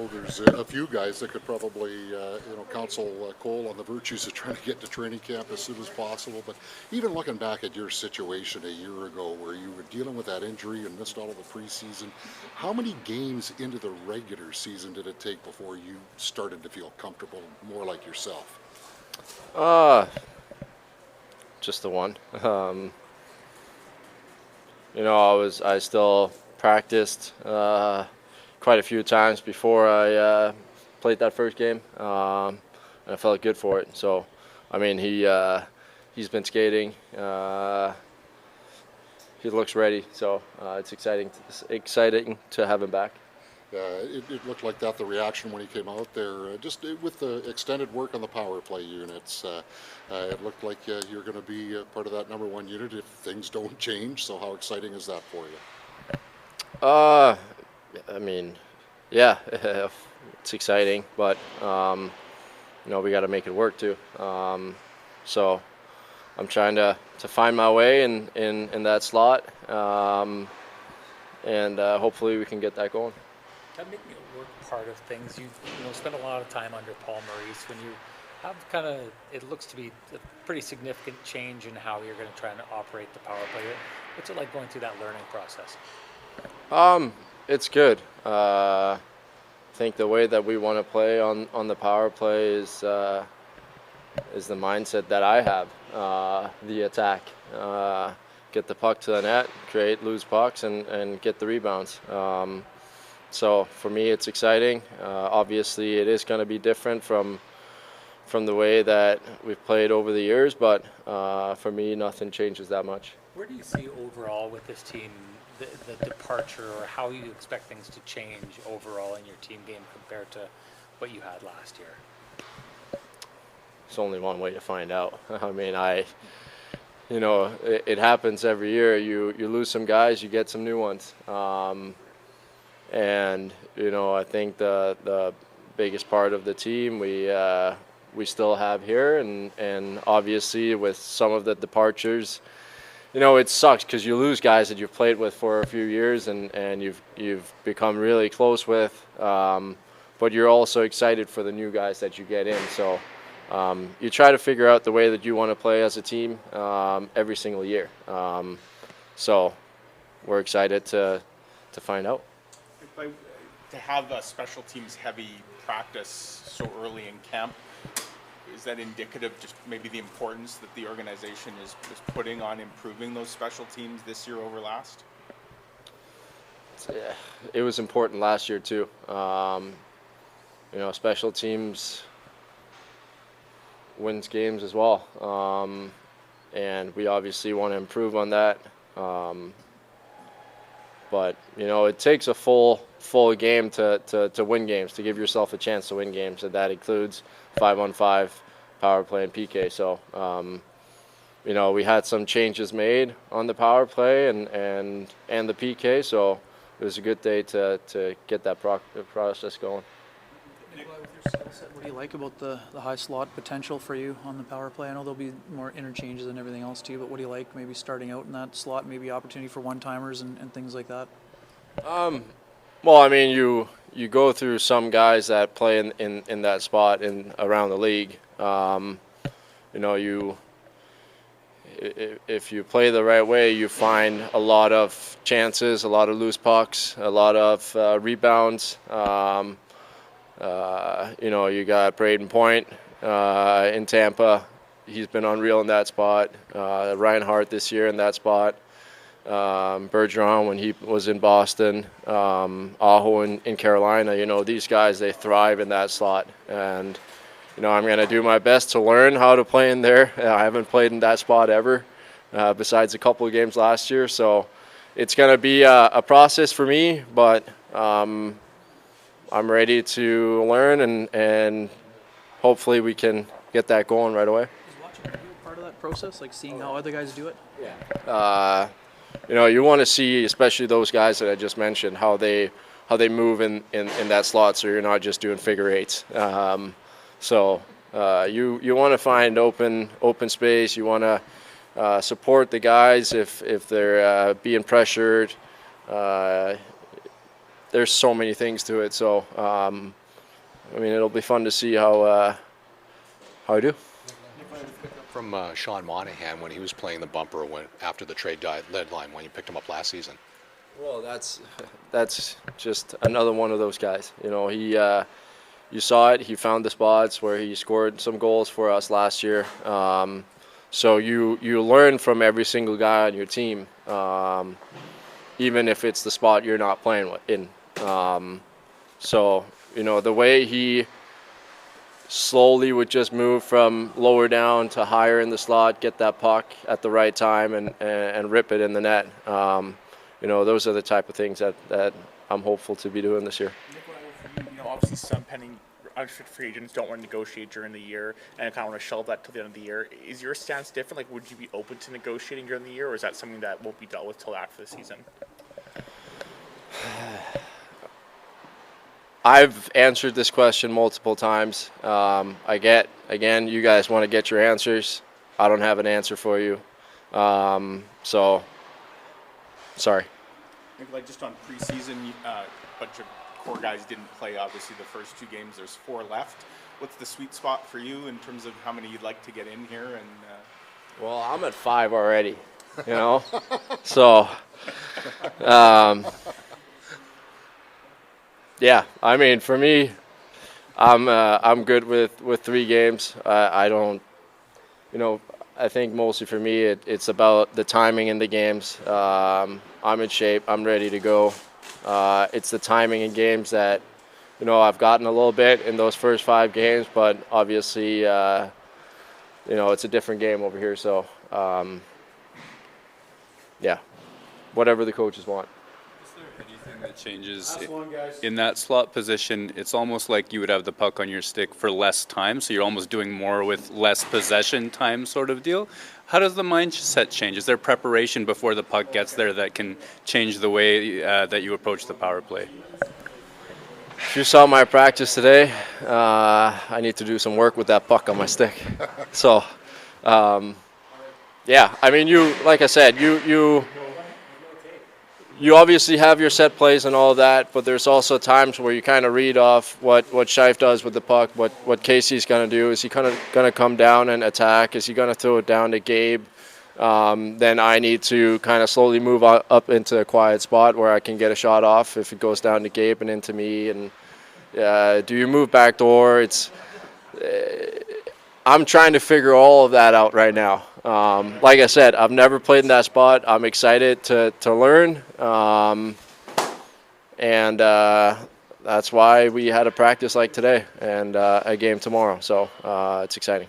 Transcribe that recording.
know, there's a few guys that could probably, counsel Cole on the virtues of trying to get to training camp as soon as possible. But even looking back at your situation a year ago where you were dealing with that injury and missed all of the preseason, how many games into the regular season did it take before you started to feel comfortable, more like yourself? Just the one. I still practiced quite a few times before I played that first game, and I felt good for it. So, I mean, he's been skating. He looks ready, so it's exciting to have him back. It looked like that, the reaction when he came out there. With the extended work on the power play units, it looked like you're going to be part of that number one unit if things don't change. So how exciting is that for you? I mean, yeah, it's exciting, but we got to make it work too. So I'm trying to find my way in that slot, and hopefully we can get that going. That making it work part of things. You spent a lot of time under Paul Maurice. When you have it looks to be a pretty significant change in how you're going to try and operate the power play. What's it like going through that learning process? It's good. I think the way that we want to play on the power play is the mindset that I have. The attack, get the puck to the net, create loose pucks, and get the rebounds. So for me, it's exciting. Obviously, it is going to be different from the way that we've played over the years, but for me, nothing changes that much. Where do you see overall with this team the departure, or how you expect things to change overall in your team game compared to what you had last year? There's only one way to find out. I mean, it happens every year. You lose some guys, you get some new ones. And I think the biggest part of the team we still have here, and obviously with some of the departures, it sucks because you lose guys that you've played with for a few years and you've become really close with, but you're also excited for the new guys that you get in. So you try to figure out the way that you want to play as a team every single year. So we're excited to find out. To have a special teams heavy practice so early in camp, is that indicative just maybe the importance that the organization is putting on improving those special teams this year over last? Yeah, it was important last year too. Special teams wins games as well, and we obviously want to improve on that. But it takes a full game to win games, to give yourself a chance to win games, and that includes 5-on-5, power play, and PK. So we had some changes made on the power play and the PK, so it was a good day to get that process going. Nikolaj, with your skill set, what do you like about the high slot potential for you on the power play? I know there'll be more interchanges and everything else too, but what do you like maybe starting out in that slot, maybe opportunity for one-timers and things like that? Well, I mean, you go through some guys that play in that spot around the league. If you play the right way, you find a lot of chances, a lot of loose pucks, a lot of rebounds. You got Braden Point in Tampa. He's been unreal in that spot. Reinhardt this year in that spot. Bergeron when he was in Boston. Aho in Carolina. These guys, they thrive in that slot. And, I'm going to do my best to learn how to play in there. I haven't played in that spot ever, besides a couple of games last year. So it's going to be a process for me, but I'm ready to learn, and hopefully we can get that going right away. Is watching you part of that process, like seeing how other guys do it? Yeah. You want to see, especially those guys that I just mentioned, how they move in that slot, so you're not just doing figure eights. So you want to find open space. You want to support the guys if they're being pressured. there's so many things to it. So, I mean, it'll be fun to see how I do. From Sean Monahan when he was playing the bumper after the trade deadline when you picked him up last season. Well, that's just another one of those guys. You know, you saw it. He found the spots where he scored some goals for us last year. So you learn from every single guy on your team, even if it's the spot you're not playing in. So you know, the way he slowly would just move from lower down to higher in the slot, get that puck at the right time, and rip it in the net. You know, those are the type of things that I'm hopeful to be doing this year. You know, obviously some pending unrestricted free agents don't want to negotiate during the year and kind of want to shelve that till the end of the year. Is your stance different? Like, would you be open to negotiating during the year, or is that something that won't be dealt with till after the season? I've answered this question multiple times. Again, you guys want to get your answers. I don't have an answer for you. So, sorry. Like just on preseason, a bunch of core guys didn't play, obviously, the first 2 games. There's 4 left. What's the sweet spot for you in terms of how many you'd like to get in here? And Well, I'm at 5 already, you know? So, yeah, I mean, for me, I'm good with 3 games. I don't, you know, I think mostly for me, it's about the timing in the games. I'm in shape. I'm ready to go. It's the timing in games that, you know, I've gotten a little bit in those first 5 games, but obviously, you know, it's a different game over here. So, yeah, whatever the coaches want. Is there anything that changes in that slot position? It's almost like you would have the puck on your stick for less time, so you're almost doing more with less possession time sort of deal. How does the mindset change? Is there preparation before the puck gets there that can change the way that you approach the power play? If you saw my practice today, I need to do some work with that puck on my stick. So, yeah, I mean, like I said, you obviously have your set plays and all of that, but there's also times where you kind of read off what Scheif does with the puck, what Casey's going to do. Is he kind of going to come down and attack? Is he going to throw it down to Gabe? Then I need to kind of slowly move up into a quiet spot where I can get a shot off if it goes down to Gabe and into me. And do you move back door? I'm trying to figure all of that out right now. Like I said, I've never played in that spot. I'm excited to learn, and that's why we had a practice like today and a game tomorrow. So it's exciting.